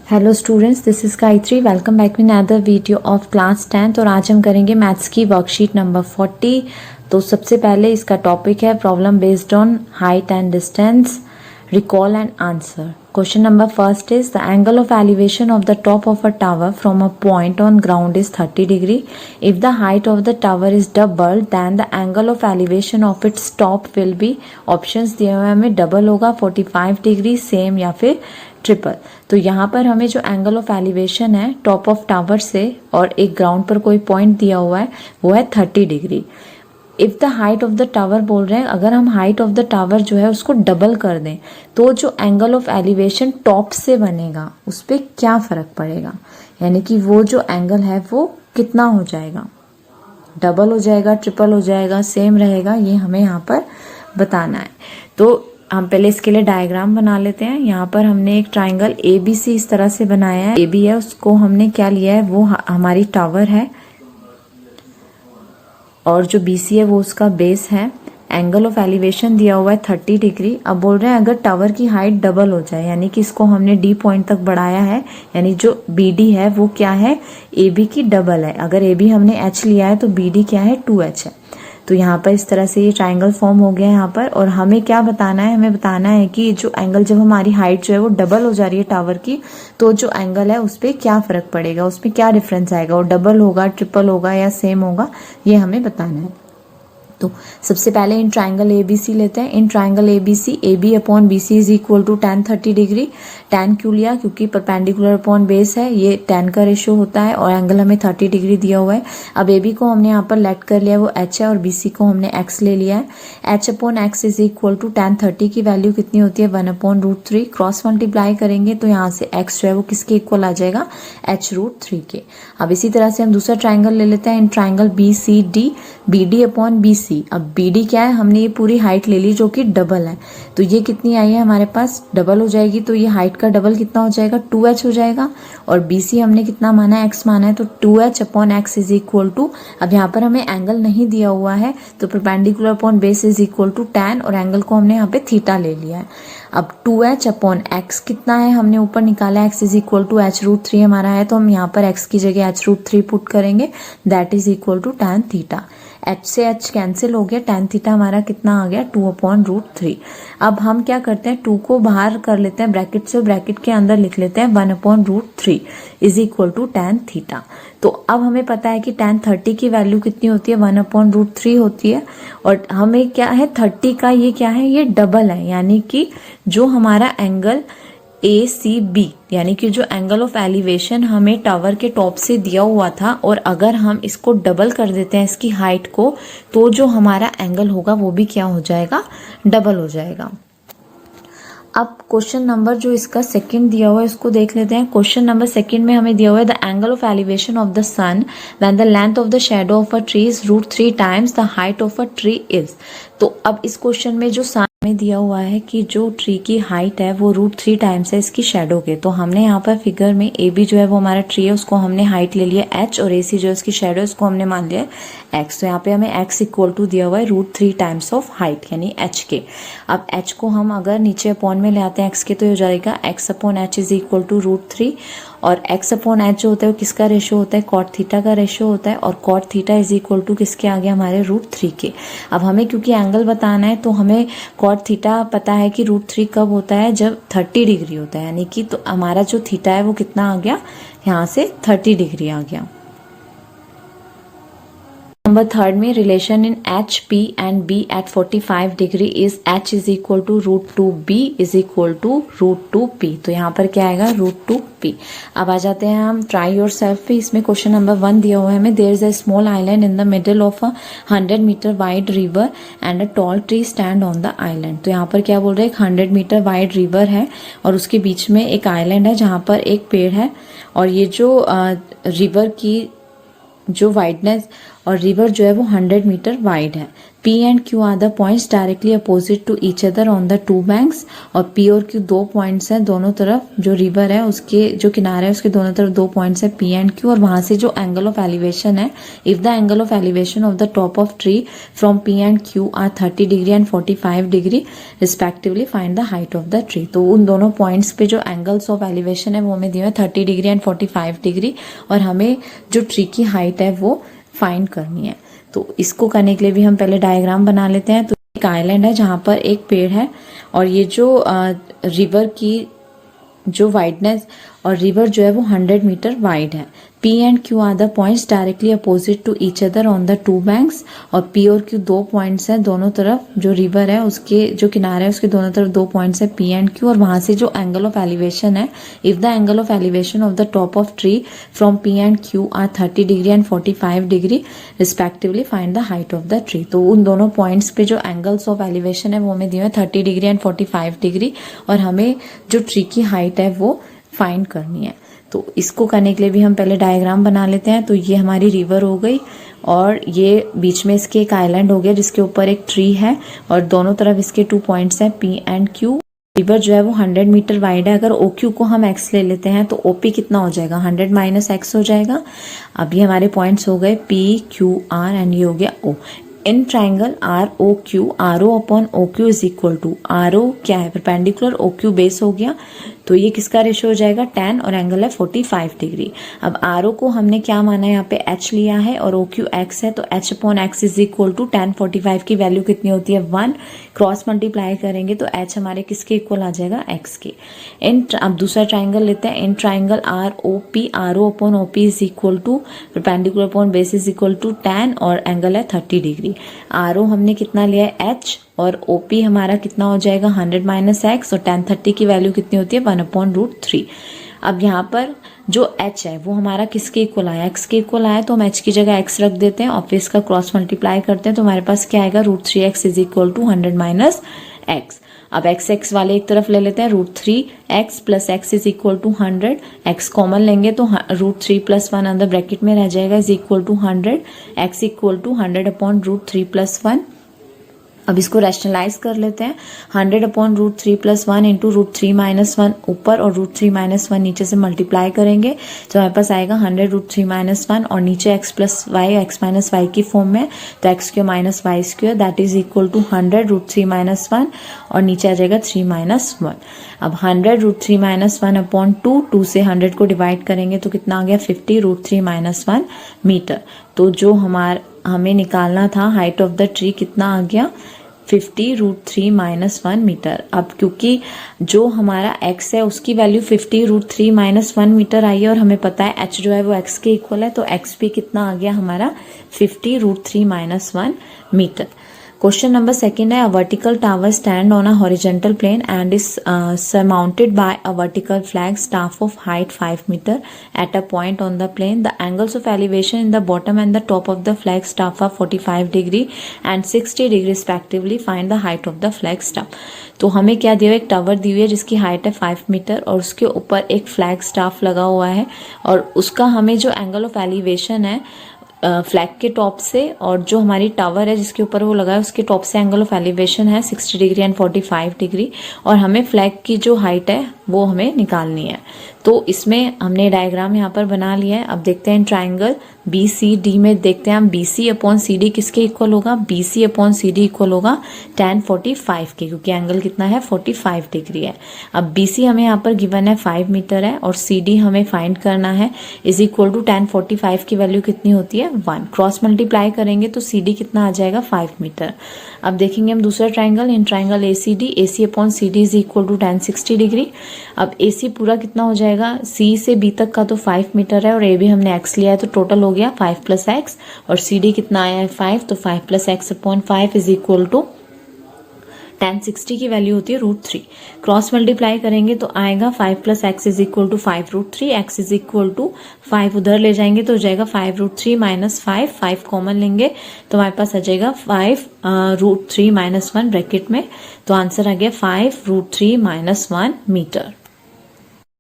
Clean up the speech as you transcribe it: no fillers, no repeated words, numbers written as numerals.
Hello students, this is Gayatri. Welcome back with another video of class 10th। और आज हम करेंगे मैथ्स की वर्कशीट नंबर 40। तो सबसे पहले इसका टॉपिक है problem based on height and distance, recall and answer. Question number first is the angle of elevation of the top of a tower from a point on ground is 30 degree. If the height of the tower is double then the angle of elevation of its top will be. Options दिए हुए हमें, double होगा 45 degree, same या फिर triple. तो यहाँ पर हमें जो एंगल ऑफ एलिवेशन है टॉप ऑफ टावर से और एक ग्राउंड पर कोई पॉइंट दिया हुआ है वो है 30 degree. If the height of the tower बोल रहे हैं, अगर हम हाइट ऑफ द टावर जो है उसको डबल कर दें तो जो एंगल ऑफ एलिवेशन टॉप से बनेगा उस पर क्या फर्क पड़ेगा, यानी कि वो जो एंगल है वो कितना हो जाएगा, डबल हो जाएगा, ट्रिपल हो जाएगा, सेम रहेगा, ये हमें यहाँ पर बताना है। तो हम पहले इसके लिए डायग्राम बना लेते हैं। यहाँ पर हमने एक ट्राइंगल ABC इस तरह से बनाया है। AB है, उसको हमने क्या लिया है, वो हमारी टावर है और जो BC है वो उसका बेस है। एंगल ऑफ एलिवेशन दिया हुआ है 30 डिग्री। अब बोल रहे हैं अगर टावर की हाइट डबल हो जाए, यानी कि इसको हमने D पॉइंट तक बढ़ाया है, यानी जो BD है वो क्या है, AB की डबल है। अगर AB हमने H लिया है तो BD क्या है, 2H है। तो यहाँ पर इस तरह से ये ट्राइंगल फॉर्म हो गया यहाँ पर। और हमें क्या बताना है, हमें बताना है कि जो एंगल, जब हमारी हाइट जो है वो डबल हो जा रही है टावर की, तो जो एंगल है उस पर क्या फर्क पड़ेगा, उस पर क्या डिफरेंस आएगा, वो डबल होगा, ट्रिपल होगा या सेम होगा, ये हमें बताना है। तो सबसे पहले इन ट्राइंगल ABC लेते हैं। In triangle ABC AB upon BC is equal to tan 30 degree. tan क्यों लिया, क्योंकि परपेंडिकुलर अपॉन बेस है, ये tan का रेशियो होता है और एंगल हमें 30 डिग्री दिया हुआ है। अब AB को हमने यहाँ पर लेट कर लिया, वो H है, और BC को हमने X ले लिया है। H upon X is equal to tan 30 की वैल्यू कितनी होती है, 1/√3। क्रॉस मल्टीप्लाई करेंगे तो यहाँ से X जो है वो किसके इक्वल आ जाएगा, H√3 के। अब इसी तरह से हम दूसरा ट्राइंगल ले लेते हैं। In triangle BCD BD upon BC। अब BD क्या है, हमने ये पूरी हाइट ले ली जो कि डबल है, तो ये कितनी आई है हमारे पास, डबल हो जाएगी, तो ये हाइट का डबल कितना हो जाएगा, 2H हो जाएगा। और BC हमने कितना माना है, X माना है, तो 2H upon X is equal to, अब यहाँ पर हमें एंगल नहीं दिया हुआ है तो perpendicular upon base is equal to tan, और एंगल को हमने यहाँ पे थीटा ले लिया है। अब 2H अपॉन X कितना है, हमने ऊपर निकाला X is equal to H√3 हमारा है, तो हम यहाँ पर X की जगह H√3 पुट करेंगे, that is equal to tan theta. H से H कैंसिल हो गया, tan थीटा हमारा कितना आ गया, 2/√3। अब हम क्या करते हैं, 2 को बाहर कर लेते हैं ब्रैकेट से, ब्रैकेट के अंदर लिख लेते हैं 1/√3 is equal to tan theta. तो अब हमें पता है कि tan 30 की वैल्यू कितनी होती है, 1/√3 होती है। और हमें क्या है, 30 का ये क्या है, ये डबल है, यानी कि जो हमारा एंगल ACB, यानी कि जो एंगल ऑफ एलिवेशन हमें टावर के टॉप से दिया हुआ था, और अगर हम इसको डबल कर देते हैं इसकी हाइट को, तो जो हमारा एंगल होगा वो भी क्या हो जाएगा, डबल हो जाएगा। अब क्वेश्चन नंबर जो इसका सेकंड दिया हुआ है उसको देख लेते हैं। क्वेश्चन नंबर सेकंड में हमें दिया हुआ है the angle of elevation of the sun when the length of the shadow of a tree is √3 times the height of a tree is. तो अब इस क्वेश्चन में जो सन में दिया हुआ है कि जो ट्री की हाइट है वो √3 टाइम्स है इसकी शैडो के, तो हमने यहाँ पर फिगर में AB जो है वो हमारा ट्री है, उसको हमने हाइट ले लिया H, और AC जो है उसकी शैडो उसको हमने मान लिया X। तो यहाँ पे हमें X इक्वल टू दिया हुआ है √3 टाइम्स ऑफ हाइट यानी H के। अब H को हम अगर नीचे अपॉन में ले आते हैं X के, तो हो जाएगा X upon H is equal to √3, और X अपॉन H जो होता है वो किसका रेशियो होता है, कॉट थीटा का रेशियो होता है, और cot theta is equal to किसके आ गया, हमारे √3 के। अब हमें क्योंकि एंगल बताना है तो हमें कॉट थीटा पता है कि √3 कब होता है, जब 30 डिग्री होता है, यानी कि तो हमारा जो थीटा है वो कितना आ गया, यहाँ से 30 डिग्री आ गया। नंबर थर्ड में relation in HP and B at 45 degree is H is equal to √2B is equal to √2P। तो यहाँ पर क्या आएगा, √2P। अब आ जाते हैं हम ट्राई योर सेल्फ पे। इसमें क्वेश्चन नंबर 1 दिया हुआ है हमें, there is a small island in the middle of a 100 metre wide river and a tall tree stand on the island. तो यहाँ पर क्या बोल रहे हैं, 100 मीटर वाइड रिवर है और उसके बीच में एक आइलैंड है जहाँ पर एक पेड़ है, और ये जो रिवर की जो वाइडनेस, और रिवर जो है वो 100 मीटर वाइड है। P and Q are the points directly opposite to each other on the two banks. और P और Q दो पॉइंट्स हैं दोनों तरफ, जो रिवर है उसके जो किनारे है उसके दोनों तरफ दो पॉइंट्स है P एंड Q। और वहां से जो एंगल ऑफ एलिवेशन है, if the angle of elevation of the top of tree from P and Q are 30 degree and 45 degree respectively, find the height of the tree. तो उन दोनों points पे जो एंगल्स ऑफ एलिवेशन है वो हमें दिए हुए 30 डिग्री एंड 45 डिग्री, और हमें जो ट्री की हाइट है वो फाइंड करनी है। तो इसको करने के लिए भी हम पहले डायग्राम बना लेते हैं। तो एक आइलैंड है जहां पर एक पेड़ है, और ये जो रिवर की जो वाइडनेस, और रिवर जो है वो 100 मीटर वाइड है। P and Q are the points directly opposite to each other on the two banks. और P और Q दो पॉइंट्स हैं दोनों तरफ, जो रिवर है उसके जो किनारे है उसके दोनों तरफ दो पॉइंट्स है P एंड Q। और वहां से जो एंगल ऑफ एलिवेशन है, if the angle of elevation of the top of tree from P and Q are 30 degree and 45 degree respectively, find the height of the tree. तो उन दोनों points पे जो एंगल्स ऑफ एलिवेशन है वो हमें दिए हुए 30 डिग्री एंड 45 डिग्री, और हमें जो ट्री की हाइट है वो फाइंड करनी है। तो इसको करने के लिए भी हम पहले डायग्राम बना लेते हैं। तो ये हमारी रिवर हो गई, और ये बीच में इसके एक आइलैंड हो गया जिसके ऊपर एक ट्री है, और दोनों तरफ इसके 2 पॉइंट्स हैं P एंड Q। रिवर जो है वो 100 मीटर वाइड है। अगर OQ को हम x ले लेते हैं तो OP कितना हो जाएगा, 100 माइनस x हो जाएगा। अब ये हमारे पॉइंट्स हो गए P, Q, R एंड ये हो गया O। In triangle ROQ, RO upon OQ is equal to, RO क्या है परपेंडिकुलर, OQ बेस हो गया, तो ये किसका रेशियो हो जाएगा, tan, और एंगल है 45 डिग्री। अब RO को हमने क्या माना है, यहाँ पे h लिया है, और OQ x है, तो h upon x is equal to tan 45 की वैल्यू कितनी होती है 1, क्रॉस मल्टीप्लाई करेंगे तो h हमारे किसके इक्वल आ जाएगा, x के। अब दूसरा ट्राइंगल लेते हैं। In triangle ROP, RO upon OP is equal to perpendicular upon base is equal to tan, और एंगल है 30 डिग्री। RO हमने कितना लिया है h, और OP हमारा कितना हो जाएगा 100 माइनस x, और tan 30 की वैल्यू कितनी होती है 1/√3। अब यहाँ पर जो h है वो हमारा किसके इक्वल आया, x के इक्वल आया, तो हम h की जगह x रख देते हैं और फिर इसका क्रॉस मल्टीप्लाई करते हैं, तो हमारे पास क्या आएगा √3x is equal to 100 minus x। अब x वाले एक तरफ ले लेते हैं, √3x plus x is equal to 100, x common लेंगे तो √3 प्लस 1 अंदर ब्रैकेट में रह जाएगा is equal to 100, x equal to 100 upon √3 plus 1। अब इसको रैशनलाइज कर लेते हैं, 100 अपॉन √3 प्लस 1 इंटू √3 माइनस 1 ऊपर और √3 माइनस 1 नीचे से मल्टीप्लाई करेंगे तो हमारे पास आएगा 100 √3 माइनस 1, और नीचे x plus y x minus y की फॉर्म में, तो x square minus y square that is equal to 100 √3 minus 1, और नीचे आ जाएगा 3 माइनस 1। अब 100 √3 माइनस 1 अपॉन 2 से 100 को डिवाइड करेंगे तो कितना आ गया 50 √3 माइनस 1 मीटर। तो जो हमें निकालना था हाइट ऑफ द ट्री कितना आ गया 50 √3 माइनस 1 मीटर। अब क्योंकि जो हमारा x है उसकी वैल्यू 50 √3 माइनस 1 मीटर आई है, और हमें पता है h जो है वो x के इक्वल है, तो x भी कितना आ गया हमारा 50 √3 माइनस 1 मीटर। Question number 2 है, a vertical tower stand on a horizontal plane and is surmounted by a vertical flag staff of height 5 meter at a point on the plane. The angles of elevation in the bottom and the top of the flag staff are 45 degree and 60 degree respectively. Find the height of the flag staff. तो हमें क्या दिया, एक tower दी हुई है जिसकी height है 5 metre और उसके ऊपर एक फ्लैग स्टाफ लगा हुआ है, और उसका हमें जो एंगल ऑफ एलिवेशन है फ्लैग के टॉप से, और जो हमारी टावर है जिसके ऊपर वो लगा है उसके टॉप से एंगल ऑफ एलिवेशन है 60 डिग्री एंड 45 डिग्री, और हमें फ्लैग की जो हाइट है वो हमें निकालनी है। तो इसमें हमने डायग्राम यहाँ पर बना लिया है। अब देखते हैं ट्राइंगल BCD में, देखते हैं हम BC अपॉन CD किसके इक्वल होगा, BC अपॉन CD इक्वल होगा tan 45 के, क्योंकि एंगल कितना है 45 डिग्री है। अब BC हमें यहाँ पर गिवन है 5 मीटर है, और CD हमें फाइंड करना है इज इक्वल टू tan 45 की वैल्यू कितनी होती है 1, क्रॉस मल्टीप्लाई करेंगे तो CD कितना आ जाएगा 5 मीटर। अब देखेंगे हम दूसरा triangle, in triangle ACD, AC upon CD is equal to tan 60 degree. अब AC पूरा कितना हो जाएगा, C से B तक का तो 5 मीटर है, और A भी हमने x लिया है, तो टोटल हो गया 5 प्लस x, और CD कितना आया है 5, तो 5 plus x upon 5 is equal to tan 60 की वैल्यू होती है √3, क्रॉस मल्टीप्लाई करेंगे तो आएगा 5 plus x is equal to 5 √3, x is equal to 5 उधर ले जाएंगे तो हो जाएगा 5 √3 माइनस 5 कॉमन लेंगे तो हमारे पास आ जाएगा 5 √3 माइनस 1 ब्रैकेट में, तो आंसर आ गया 5 √3 माइनस 1 मीटर।